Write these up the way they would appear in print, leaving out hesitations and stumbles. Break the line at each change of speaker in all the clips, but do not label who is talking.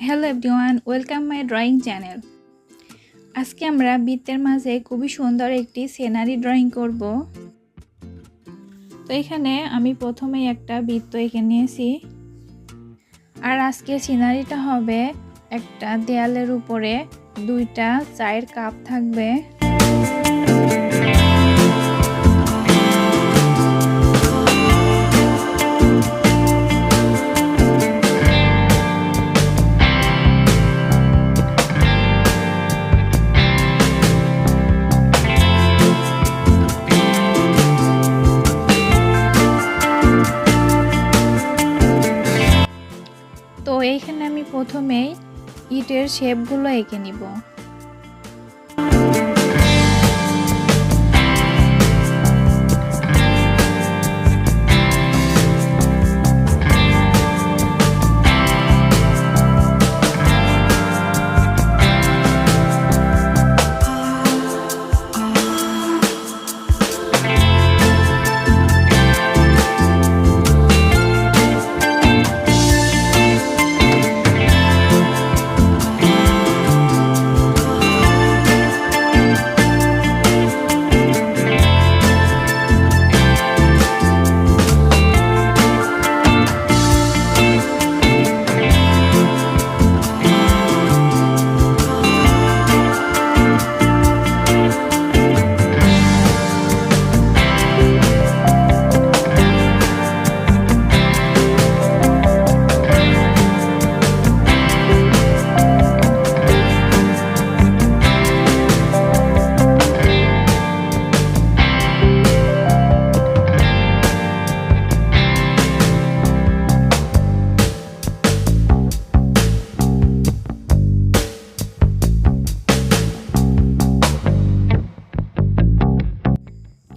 Hello everyone, welcome my drawing channel. আজকে আমরা বৃত্তের মাঝে খুবই সুন্দর একটি সিনারি ড্রয়িং করব। তো এখানে আমি প্রথমেই একটা বৃত্ত এঁকে নিয়েছি। আর আজকে সিনারিটা হবে একটা দেয়ালের উপরে দুইটা চায়ের কাপ থাকবে। তো এইখানে আমি প্রথমেই ইটের শেপগুলো এঁকে নিব।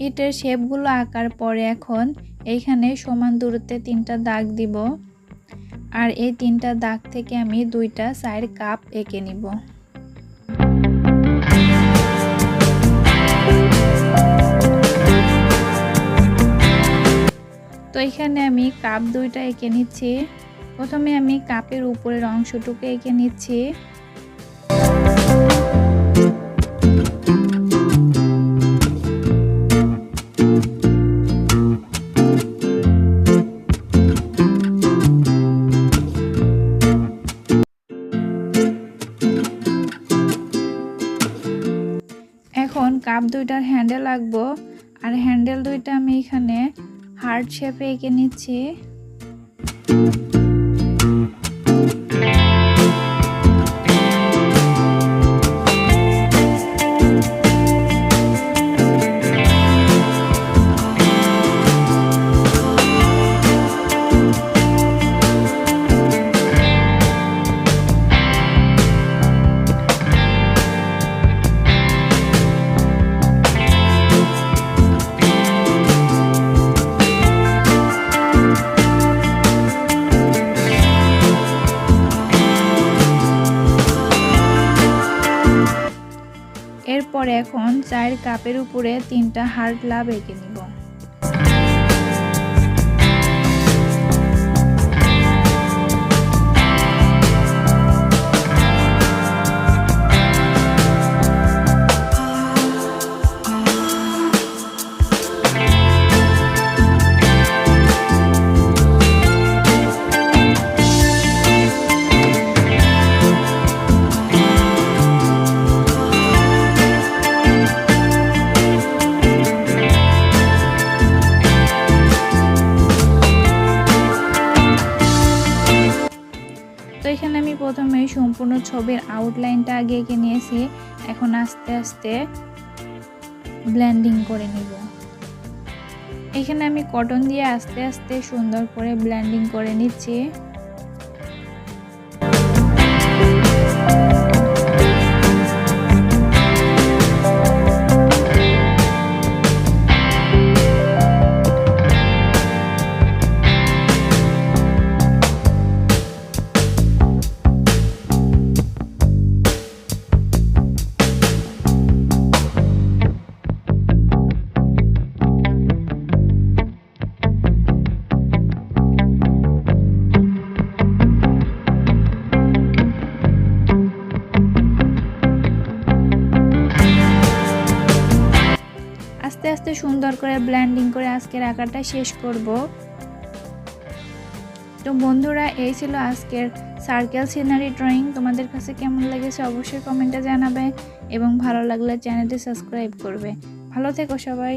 ইটের শেপগুলো আঁকার পরে এখন এইখানে সমান দূরত্বে 3টা দাগ দিব। আর এই 3টা দাগ থেকে আমি 2টা চায়ের কাপ এঁকে নিব। তো এখানে আমি কাপ 2টা এঁকে নিচ্ছি। প্রথমে আমি কাপের উপরের অংশটুকু এঁকে নিচ্ছি। এখন কাপ 2টার হ্যান্ডেল আঁকবো। আর হ্যান্ডেল 2টা আমি এখানে হার্ট শেপে এঁকে নিচ্ছি। এরপর এখন চায়ের কাপের উপরে 3টা হার্ট লাভ এঁকে নিব। তো এখানে আমি প্রথমে সম্পূর্ণ ছবির আউটলাইনটা আগে এঁকে নিয়েছি। এখন আস্তে আস্তে ব্লেন্ডিং করে নিব। এখানে আমি কটন দিয়ে আস্তে আস্তে সুন্দর করে ব্লেন্ডিং করে নিচ্ছি। আস্তে আস্তে সুন্দর করে ব্লেন্ডিং করে আজকের আঁকাটা শেষ করব। তো বন্ধুরা, এই ছিল আজকের সার্কেল সিনারি ড্রয়িং। তোমাদের কাছে কেমন লেগেছে অবশ্যই কমেন্টে জানাবে এবং ভালো লাগলে চ্যানেলটি সাবস্ক্রাইব করবে। ভালো থেকো সবাই।